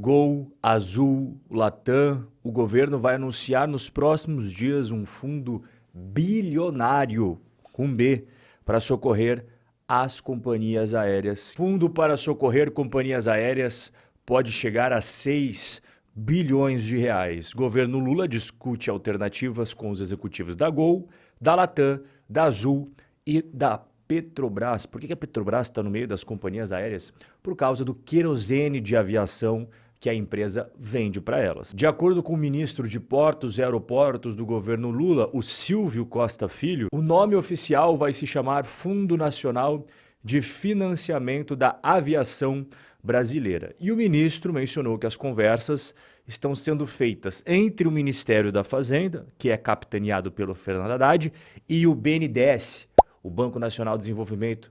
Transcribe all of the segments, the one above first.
Gol, Azul, Latam, o governo vai anunciar nos próximos dias um fundo bilionário, com B, para socorrer as companhias aéreas. Fundo para socorrer companhias aéreas pode chegar a 6 bilhões de reais. Governo Lula discute alternativas com os executivos da Gol, da Latam, da Azul e da Petrobras. Por que a Petrobras está no meio das companhias aéreas? Por causa do querosene de aviação que a empresa vende para elas. De acordo com o ministro de Portos e Aeroportos do governo Lula, o Silvio Costa Filho, o nome oficial vai se chamar Fundo Nacional de Financiamento da Aviação Brasileira. E o ministro mencionou que as conversas estão sendo feitas entre o Ministério da Fazenda, que é capitaneado pelo Fernando Haddad, e o BNDES, o Banco Nacional de Desenvolvimento,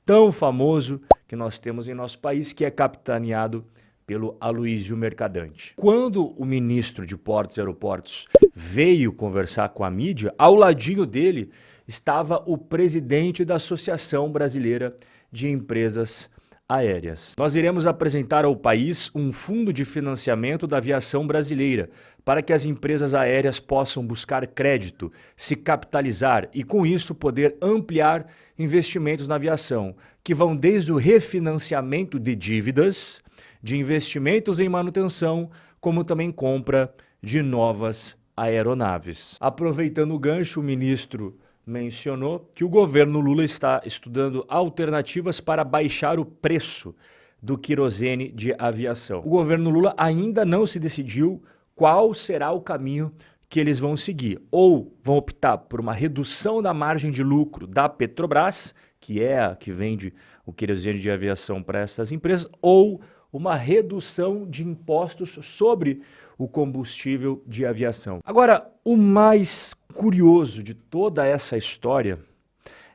tão famoso que nós temos em nosso país, que é capitaneado pelo Aloysio Mercadante. Quando o ministro de Portos e Aeroportos veio conversar com a mídia, ao ladinho dele estava o presidente da Associação Brasileira de Empresas Aéreas. Nós iremos apresentar ao país um fundo de financiamento da aviação brasileira para que as empresas aéreas possam buscar crédito, se capitalizar e, com isso, poder ampliar investimentos na aviação, que vão desde o refinanciamento de dívidas, de investimentos em manutenção, como também compra de novas aeronaves. Aproveitando o gancho, o ministro mencionou que o governo Lula está estudando alternativas para baixar o preço do querosene de aviação. O governo Lula ainda não se decidiu qual será o caminho que eles vão seguir. Ou vão optar por uma redução da margem de lucro da Petrobras, que é a que vende o querosene de aviação para essas empresas, ou uma redução de impostos sobre o combustível de aviação. Agora, o mais curioso de toda essa história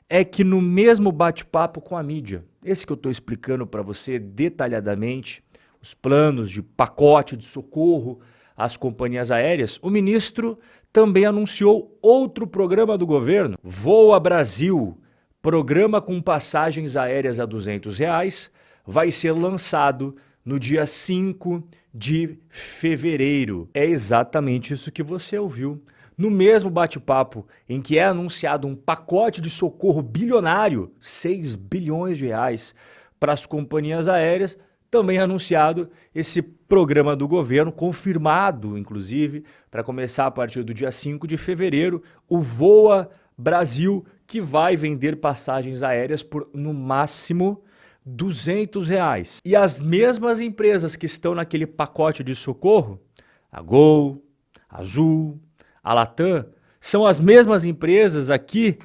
é que no mesmo bate-papo com a mídia, esse que eu estou explicando para você detalhadamente, os planos de pacote de socorro às companhias aéreas, o ministro também anunciou outro programa do governo, Voa Brasil, programa com passagens aéreas a R$200, vai ser lançado no dia 5 de fevereiro. É exatamente isso que você ouviu. No mesmo bate-papo em que é anunciado um pacote de socorro bilionário, 6 bilhões de reais, para as companhias aéreas, também é anunciado esse programa do governo, confirmado, inclusive, para começar a partir do dia 5 de fevereiro, o Voa Brasil, que vai vender passagens aéreas por, no máximo, R$200. E as mesmas empresas que estão naquele pacote de socorro, a Gol, a Azul, a Latam, são as mesmas empresas aqui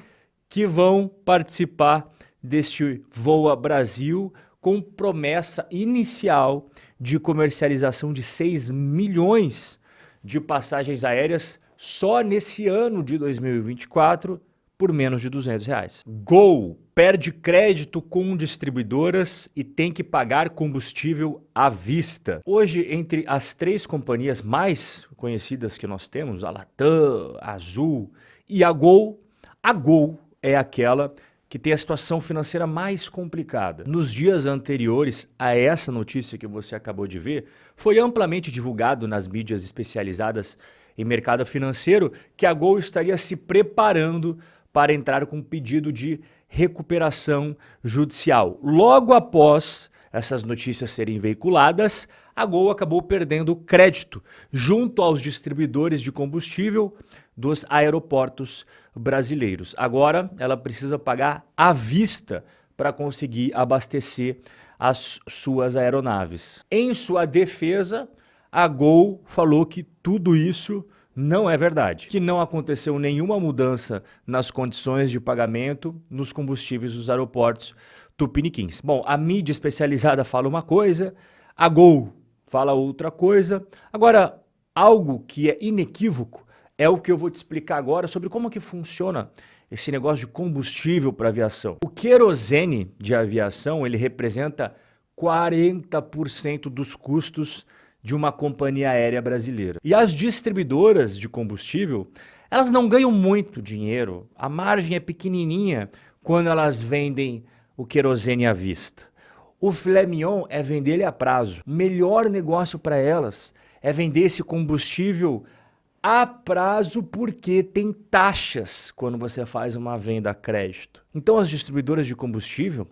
que vão participar deste Voa Brasil com promessa inicial de comercialização de 6 milhões de passagens aéreas só nesse ano de 2024 por menos de R$200. Gol perde crédito com distribuidoras e tem que pagar combustível à vista. Hoje, entre as 3 companhias mais conhecidas que nós temos, a Latam, a Azul e a Gol é aquela que tem a situação financeira mais complicada. Nos dias anteriores a essa notícia que você acabou de ver, foi amplamente divulgado nas mídias especializadas em mercado financeiro que a Gol estaria se preparando para entrar com um pedido de recuperação judicial. Logo após essas notícias serem veiculadas, a Gol acabou perdendo crédito junto aos distribuidores de combustível dos aeroportos brasileiros. Agora, ela precisa pagar à vista para conseguir abastecer as suas aeronaves. Em sua defesa, a Gol falou que tudo isso não é verdade, que não aconteceu nenhuma mudança nas condições de pagamento nos combustíveis dos aeroportos tupiniquins. Bom, a mídia especializada fala uma coisa, a Gol fala outra coisa. Agora, algo que é inequívoco é o que eu vou te explicar agora sobre como que funciona esse negócio de combustível para aviação. O querosene de aviação, ele representa 40% dos custos de uma companhia aérea brasileira. E as distribuidoras de combustível, elas não ganham muito dinheiro, a margem é pequenininha quando elas vendem o querosene à vista. O filé mignon é vender ele a prazo. O melhor negócio para elas é vender esse combustível a prazo porque tem taxas quando você faz uma venda a crédito. Então as distribuidoras de combustível,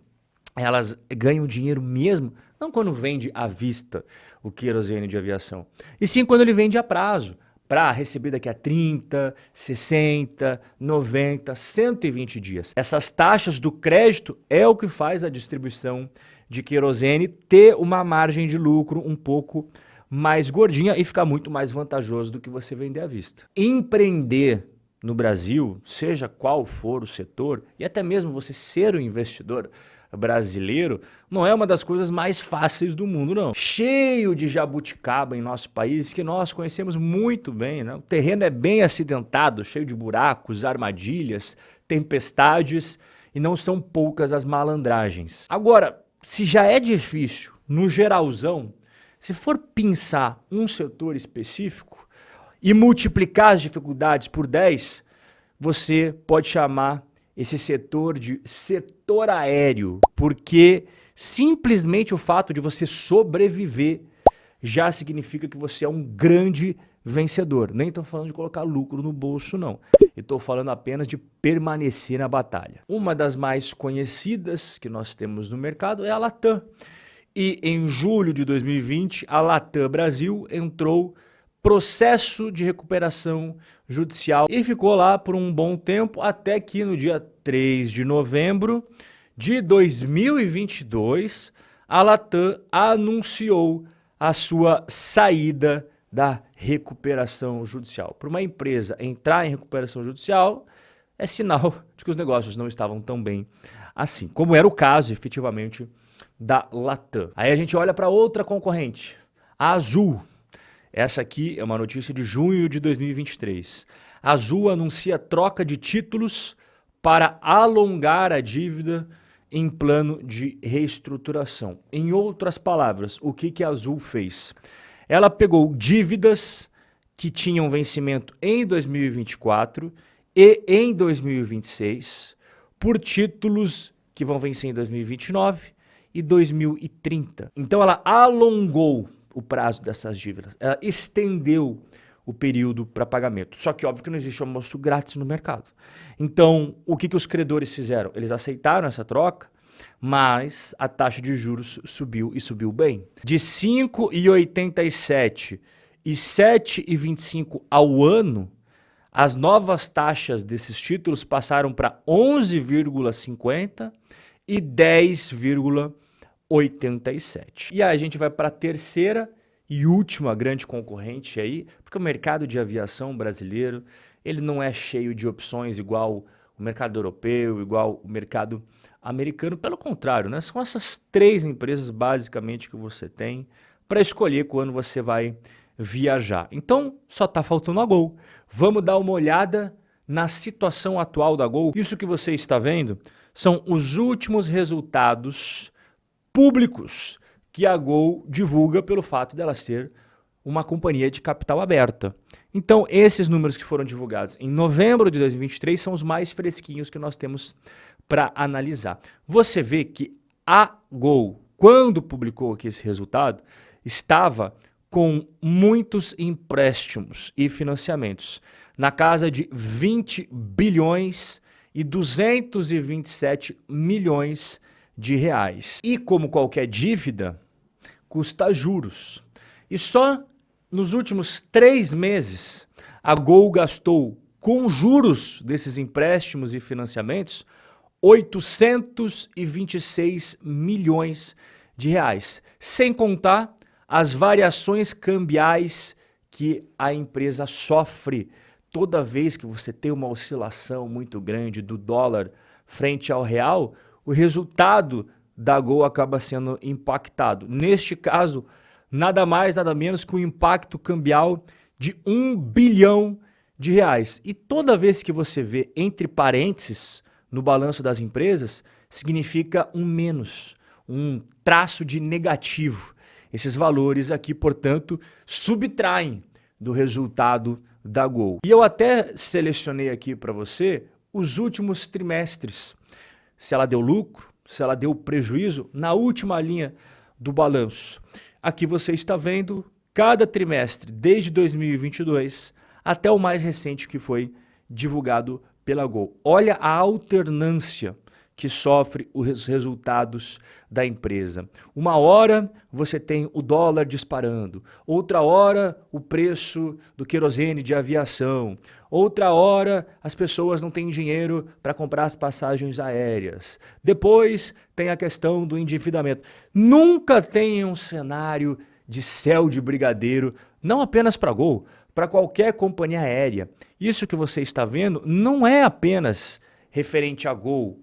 elas ganham dinheiro mesmo, não quando vende à vista o querosene de aviação, e sim quando ele vende a prazo, para receber daqui a 30, 60, 90, 120 dias. Essas taxas do crédito é o que faz a distribuição de querosene ter uma margem de lucro um pouco mais gordinha e ficar muito mais vantajoso do que você vender à vista. Empreender no Brasil, seja qual for o setor, e até mesmo você ser um investidor brasileiro, não é uma das coisas mais fáceis do mundo, não. Cheio de jabuticaba em nosso país, que nós conhecemos muito bem, né? O terreno é bem acidentado, cheio de buracos, armadilhas, tempestades, e não são poucas as malandragens. Agora, se já é difícil, no geralzão, se for pensar um setor específico e multiplicar as dificuldades por 10, você pode chamar esse setor de setor aéreo, porque simplesmente o fato de você sobreviver já significa que você é um grande vencedor. Nem estou falando de colocar lucro no bolso, não. Estou falando apenas de permanecer na batalha. Uma das mais conhecidas que nós temos no mercado é a Latam. E em julho de 2020, a Latam Brasil entrou processo de recuperação judicial e ficou lá por um bom tempo, até que no dia 3 de novembro de 2022, a Latam anunciou a sua saída da recuperação judicial. Para uma empresa entrar em recuperação judicial, é sinal de que os negócios não estavam tão bem assim, como era o caso, efetivamente, da Latam. Aí a gente olha para outra concorrente, a Azul. Essa aqui é uma notícia de junho de 2023. A Azul anuncia troca de títulos para alongar a dívida em plano de reestruturação. Em outras palavras, o que a Azul fez? Ela pegou dívidas que tinham vencimento em 2024 e em 2026 por títulos que vão vencer em 2029 e 2030. Então ela alongou o prazo dessas dívidas, ela estendeu o período para pagamento. Só que óbvio que não existe almoço grátis no mercado. Então o que os credores fizeram? Eles aceitaram essa troca, mas a taxa de juros subiu e subiu bem. De 5,87 e 7,25 ao ano, as novas taxas desses títulos passaram para 11,50 e 10,87. E aí a gente vai para a terceira e última grande concorrente aí, porque o mercado de aviação brasileiro, ele não é cheio de opções igual o mercado europeu, igual o mercado americano. Pelo contrário, né? São essas três empresas basicamente que você tem para escolher quando você vai viajar. Então, só está faltando a Gol. Vamos dar uma olhada na situação atual da Gol. Isso que você está vendo são os últimos resultados públicos que a Gol divulga pelo fato dela ser uma companhia de capital aberta. Então, esses números que foram divulgados em novembro de 2023 são os mais fresquinhos que nós temos para analisar. Você vê que a Gol, quando publicou aqui esse resultado, estava com muitos empréstimos e financiamentos, na casa de 20 bilhões e 227 milhões de reais. E como qualquer dívida, custa juros. E só nos últimos 3 meses, a Gol gastou com juros desses empréstimos e financiamentos 826 milhões de reais, sem contar as variações cambiais que a empresa sofre toda vez que você tem uma oscilação muito grande do dólar frente ao real. O resultado da Gol acaba sendo impactado. Neste caso, nada mais, nada menos que um impacto cambial de 1 bilhão de reais. E toda vez que você vê entre parênteses no balanço das empresas, significa um menos, um traço de negativo. Esses valores aqui, portanto, subtraem do resultado da Gol. E eu até selecionei aqui para você os últimos trimestres. Se ela deu lucro, se ela deu prejuízo na última linha do balanço. Aqui você está vendo cada trimestre, desde 2022 até o mais recente que foi divulgado pela Gol. Olha a alternância que sofre os resultados da empresa. Uma hora você tem o dólar disparando, outra hora o preço do querosene de aviação, outra hora as pessoas não têm dinheiro para comprar as passagens aéreas. Depois tem a questão do endividamento. Nunca tem um cenário de céu de brigadeiro, não apenas para a Gol, para qualquer companhia aérea. Isso que você está vendo não é apenas referente à Gol.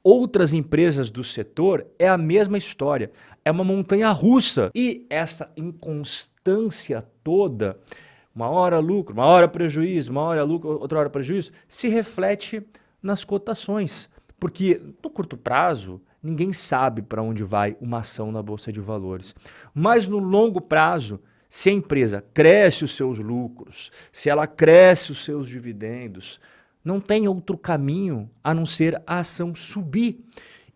Outras empresas do setor é a mesma história, é uma montanha russa. E essa inconstância toda, uma hora lucro, uma hora prejuízo, uma hora lucro, outra hora prejuízo, se reflete nas cotações. Porque no curto prazo, ninguém sabe para onde vai uma ação na Bolsa de Valores. Mas no longo prazo, se a empresa cresce os seus lucros, se ela cresce os seus dividendos, não tem outro caminho a não ser a ação subir.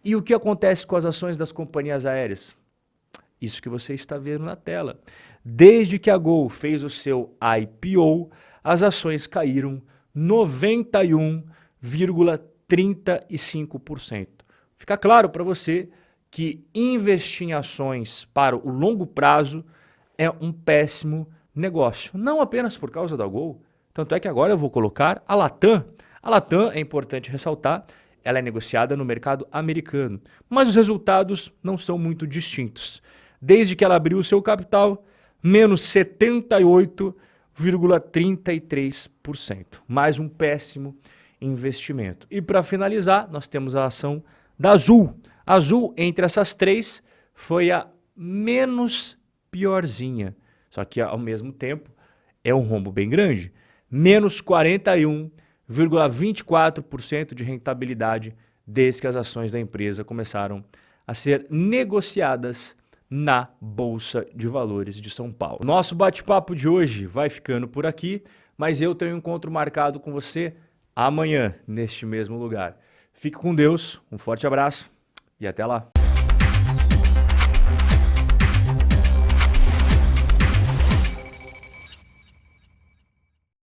E o que acontece com as ações das companhias aéreas? Isso que você está vendo na tela. Desde que a Gol fez o seu IPO, as ações caíram 91,35%. Fica claro para você que investir em ações para o longo prazo é um péssimo negócio. Não apenas por causa da Gol. Tanto é que agora eu vou colocar a Latam. A Latam, é importante ressaltar, ela é negociada no mercado americano, mas os resultados não são muito distintos. Desde que ela abriu o seu capital, menos 78,33%. Mais um péssimo investimento. E para finalizar, nós temos a ação da Azul. A Azul, entre essas três, foi a menos piorzinha. Só que, ao mesmo tempo, é um rombo bem grande. Menos 41,24% de rentabilidade desde que as ações da empresa começaram a ser negociadas na Bolsa de Valores de São Paulo. Nosso bate-papo de hoje vai ficando por aqui, mas eu tenho um encontro marcado com você amanhã, neste mesmo lugar. Fique com Deus, um forte abraço e até lá.